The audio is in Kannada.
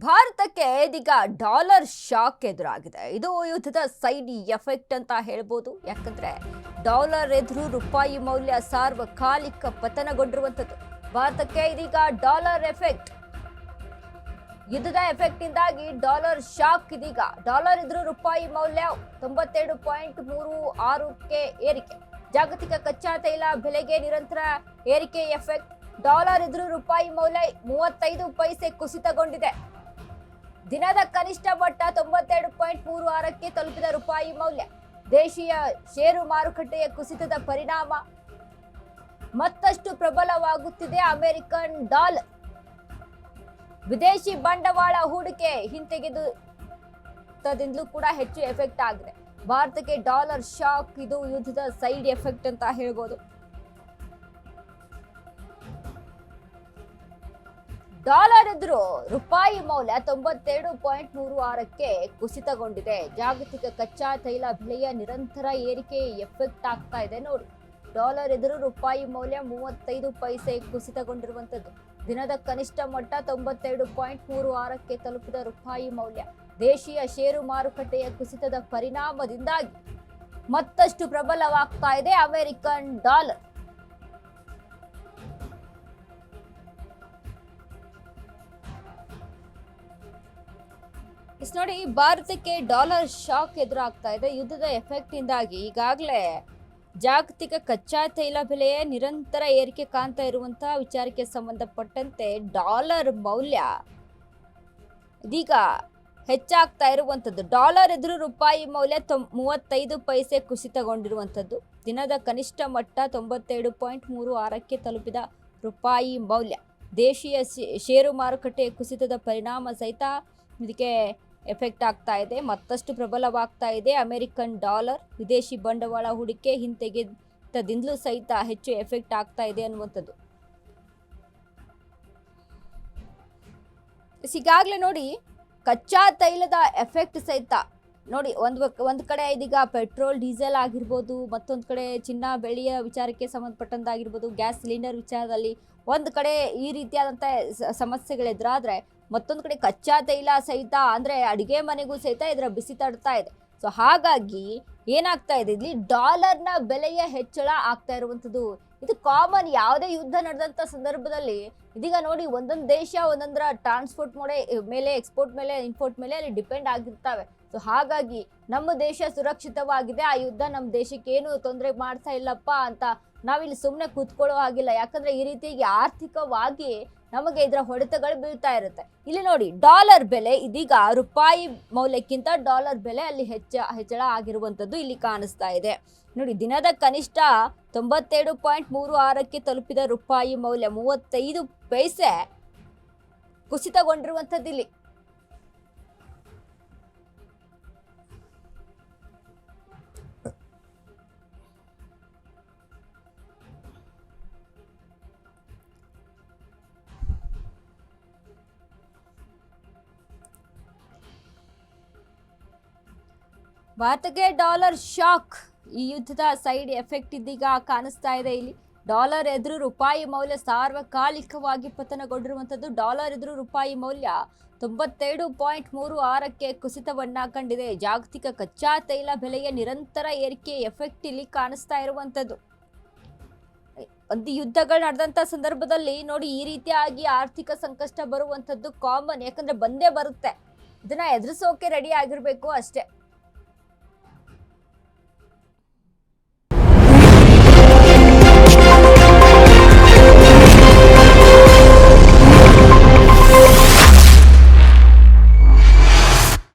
ಭಾರತಕ್ಕೆ ಇದೀಗ ಡಾಲರ್ ಶಾಕ್ ಎದುರಾಗಿದೆ. ಇದು ಯುದ್ಧದ ಸೈಡ್ ಎಫೆಕ್ಟ್ ಅಂತ ಹೇಳ್ಬೋದು. ಯಾಕಂದ್ರೆ ಡಾಲರ್ ಎದುರು ರೂಪಾಯಿ ಮೌಲ್ಯ ಸಾರ್ವಕಾಲಿಕ ಪತನಗೊಂಡಿರುವಂಥದ್ದು. ಭಾರತಕ್ಕೆ ಇದೀಗ ಡಾಲರ್ ಎಫೆಕ್ಟ್, ಯುದ್ಧದ ಎಫೆಕ್ಟ್ ಇಂದಾಗಿ ಡಾಲರ್ ಶಾಕ್. ಇದೀಗ ಡಾಲರ್ ಎದುರು ರೂಪಾಯಿ ಮೌಲ್ಯ 92.36ಕ್ಕೆ ಏರಿಕೆ. ಜಾಗತಿಕ ಕಚ್ಚಾ ತೈಲ ಬೆಲೆಗೆ ನಿರಂತರ ಏರಿಕೆ ಎಫೆಕ್ಟ್. ಡಾಲರ್ ಎದುರು ರೂಪಾಯಿ ಮೌಲ್ಯ 35 ಪೈಸೆ ಕುಸಿತಗೊಂಡಿದೆ. ದಿನದ ಕನಿಷ್ಠ ಮಟ್ಟ 92.36ಕ್ಕೆ ತಲುಪಿದ ರೂಪಾಯಿ ಮೌಲ್ಯ. ದೇಶೀಯ ಷೇರು ಮಾರುಕಟ್ಟೆಯ ಕುಸಿತದ ಪರಿಣಾಮ ಮತ್ತಷ್ಟು ಪ್ರಬಲವಾಗುತ್ತಿದೆ ಅಮೆರಿಕನ್ ಡಾಲರ್. ವಿದೇಶಿ ಬಂಡವಾಳ ಹೂಡಿಕೆ ಹಿಂತೆಗೆದುದಿಂದಲೂ ಕೂಡ ಹೆಚ್ಚು ಎಫೆಕ್ಟ್ ಆಗಿದೆ. ಭಾರತಕ್ಕೆ ಡಾಲರ್ ಶಾಕ್, ಇದು ಯುದ್ಧದ ಸೈಡ್ ಎಫೆಕ್ಟ್ ಅಂತ ಹೇಳ್ಬೋದು. ಡಾಲರ್ ಎದುರು ರೂಪಾಯಿ ಮೌಲ್ಯ 92.36ಕ್ಕೆ ಕುಸಿತಗೊಂಡಿದೆ. ಜಾಗತಿಕ ಕಚ್ಚಾ ತೈಲ ಬೆಲೆಯ ನಿರಂತರ ಏರಿಕೆ ಎಫೆಕ್ಟ್ ಆಗ್ತಾ ಇದೆ. ನೋಡಿ, ಡಾಲರ್ ಎದುರು ರೂಪಾಯಿ ಮೌಲ್ಯ 35 ಪೈಸೆ ಕುಸಿತಗೊಂಡಿರುವಂತದ್ದು. ದಿನದ ಕನಿಷ್ಠ ಮಟ್ಟ 92.36ಕ್ಕೆ ತಲುಪಿದ ರೂಪಾಯಿ ಮೌಲ್ಯ. ದೇಶೀಯ ಷೇರು ಮಾರುಕಟ್ಟೆಯ ಕುಸಿತದ ಪರಿಣಾಮದಿಂದಾಗಿ ಮತ್ತಷ್ಟು ಪ್ರಬಲವಾಗ್ತಾ ಇದೆ ಅಮೆರಿಕನ್ ಡಾಲರ್. ನೋಡಿ, ಭಾರತಕ್ಕೆ ಡಾಲರ್ ಶಾಕ್ ಎದುರಾಗ್ತಾ ಇದೆ. ಯುದ್ಧದ ಎಫೆಕ್ಟ್ ಇಂದಾಗಿ ಈಗಾಗಲೇ ಜಾಗತಿಕ ಕಚ್ಚಾ ತೈಲ ಬೆಲೆಯ ನಿರಂತರ ಏರಿಕೆ ಕಾಣ್ತಾ ಇರುವಂತಹ ವಿಚಾರಕ್ಕೆ ಸಂಬಂಧಪಟ್ಟಂತೆ ಡಾಲರ್ ಮೌಲ್ಯ ಇದೀಗ ಹೆಚ್ಚಾಗ್ತಾ ಇರುವಂಥದ್ದು. ಡಾಲರ್ ಎದುರು ರೂಪಾಯಿ ಮೌಲ್ಯ 35 ಪೈಸೆ ಕುಸಿತಗೊಂಡಿರುವಂಥದ್ದು. ದಿನದ ಕನಿಷ್ಠ ಮಟ್ಟ 92.36ಕ್ಕೆ ತಲುಪಿದ ರೂಪಾಯಿ ಮೌಲ್ಯ. ದೇಶೀಯ ಷೇರು ಮಾರುಕಟ್ಟೆಯ ಕುಸಿತದ ಪರಿಣಾಮ ಸಹಿತ ಇದಕ್ಕೆ ಎಫೆಕ್ಟ್ ಆಗ್ತಾ ಇದೆ. ಮತ್ತಷ್ಟು ಪ್ರಬಲವಾಗ್ತಾ ಇದೆ ಅಮೆರಿಕನ್ ಡಾಲರ್. ವಿದೇಶಿ ಬಂಡವಾಳ ಹೂಡಿಕೆ ಹಿಂತೆಗೆತದಿಂದಲೂ ಸಹಿತ ಹೆಚ್ಚು ಎಫೆಕ್ಟ್ ಆಗ್ತಾ ಇದೆ ಅನ್ನುವಂಥದ್ದು. ಈಗಾಗಲೇ ನೋಡಿ, ಕಚ್ಚಾ ತೈಲದ ಎಫೆಕ್ಟ್ ಸಹಿತ ನೋಡಿ, ಒಂದು ಕಡೆ ಇದೀಗ ಪೆಟ್ರೋಲ್ ಡೀಸೆಲ್ ಆಗಿರ್ಬೋದು, ಮತ್ತೊಂದು ಕಡೆ ಚಿನ್ನ ಬೆಳ್ಳಿಯ ವಿಚಾರಕ್ಕೆ ಸಂಬಂಧಪಟ್ಟಂತಾಗಿರ್ಬೋದು, ಗ್ಯಾಸ್ ಸಿಲಿಂಡರ್ ವಿಚಾರದಲ್ಲಿ ಒಂದು ಕಡೆ ಈ ರೀತಿಯಾದಂಥ ಸಮಸ್ಯೆಗಳೆದುರಾದ್ರೆ, ಮತ್ತೊಂದು ಕಡೆ ಕಚ್ಚಾ ತೈಲ ಸಹಿತ ಅಂದರೆ ಅಡುಗೆ ಮನೆಗೂ ಸಹಿತ ಇದರ ಬಿಸಿ ತಡ್ತಾ ಇದೆ. ಸೊ ಹಾಗಾಗಿ ಏನಾಗ್ತಾ ಇದೆ, ಇಲ್ಲಿ ಡಾಲರ್ನ ಬೆಲೆಯ ಹೆಚ್ಚಳ ಆಗ್ತಾ ಇರುವಂಥದ್ದು ಇದು ಕಾಮನ್. ಯಾವುದೇ ಯುದ್ಧ ನಡೆದಂಥ ಸಂದರ್ಭದಲ್ಲಿ ಇದೀಗ ನೋಡಿ, ಒಂದೊಂದು ದೇಶ ಒಂದೊಂದರ ಟ್ರಾನ್ಸ್ಪೋರ್ಟ್ ಮೇಲೆ, ಎಕ್ಸ್ಪೋರ್ಟ್ ಮೇಲೆ, ಇಂಪೋರ್ಟ್ ಮೇಲೆ ಅಲ್ಲಿ ಡಿಪೆಂಡ್ ಆಗಿರ್ತವೆ. ಸೊ ಹಾಗಾಗಿ ನಮ್ಮ ದೇಶ ಸುರಕ್ಷಿತವಾಗಿದೆ, ಆ ಯುದ್ಧ ನಮ್ಮ ದೇಶಕ್ಕೆ ಏನು ತೊಂದರೆ ಮಾಡ್ತಾ ಇಲ್ಲಪ್ಪ ಅಂತ ನಾವಿಲ್ಲಿ ಸುಮ್ಮನೆ ಕೂತ್ಕೊಳ್ಳೋ ಹಾಗಿಲ್ಲ. ಯಾಕಂದ್ರೆ ಈ ರೀತಿಯಾಗಿ ಆರ್ಥಿಕವಾಗಿ ನಮಗೆ ಇದರ ಹೊಡೆತಗಳು ಬೀಳ್ತಾ ಇರುತ್ತೆ. ಇಲ್ಲಿ ನೋಡಿ, ಡಾಲರ್ ಬೆಲೆ ಇದೀಗ ರೂಪಾಯಿ ಮೌಲ್ಯಕ್ಕಿಂತ ಡಾಲರ್ ಬೆಲೆ ಅಲ್ಲಿ ಹೆಚ್ಚಳ ಆಗಿರುವಂಥದ್ದು ಇಲ್ಲಿ ಕಾಣಿಸ್ತಾ ಇದೆ. ನೋಡಿ, ದಿನದ ಕನಿಷ್ಠ 92.36ಕ್ಕೆ ತಲುಪಿದ ರೂಪಾಯಿ ಮೌಲ್ಯ 35 ಪೈಸೆ ಕುಸಿತಗೊಂಡಿರುವಂಥದ್ದು ಇಲ್ಲಿ. ಭಾರತಕ್ಕೆ ಡಾಲರ್ ಶಾಕ್, ಈ ಯುದ್ಧದ ಸೈಡ್ ಎಫೆಕ್ಟ್ ಇದೀಗ ಕಾಣಿಸ್ತಾ ಇದೆ ಇಲ್ಲಿ. ಡಾಲರ್ ಎದುರು ರೂಪಾಯಿ ಮೌಲ್ಯ ಸಾರ್ವಕಾಲಿಕವಾಗಿ ಪತನಗೊಂಡಿರುವಂಥದ್ದು. ಡಾಲರ್ ಎದುರು ರೂಪಾಯಿ ಮೌಲ್ಯ 92.36ಕ್ಕೆ ಕುಸಿತವನ್ನ ಕಂಡಿದೆ. ಜಾಗತಿಕ ಕಚ್ಚಾ ತೈಲ ಬೆಲೆಯ ನಿರಂತರ ಏರಿಕೆ ಎಫೆಕ್ಟ್ ಇಲ್ಲಿ ಕಾಣಿಸ್ತಾ ಇರುವಂಥದ್ದು. ಒಂದು ಯುದ್ಧಗಳು ನಡೆದಂಥ ಸಂದರ್ಭದಲ್ಲಿ ನೋಡಿ, ಈ ರೀತಿಯಾಗಿ ಆರ್ಥಿಕ ಸಂಕಷ್ಟ ಬರುವಂಥದ್ದು ಕಾಮನ್. ಯಾಕಂದ್ರೆ ಬಂದೇ ಬರುತ್ತೆ, ಇದನ್ನ ಎದುರಿಸೋಕೆ ರೆಡಿ ಆಗಿರ್ಬೇಕು ಅಷ್ಟೇ.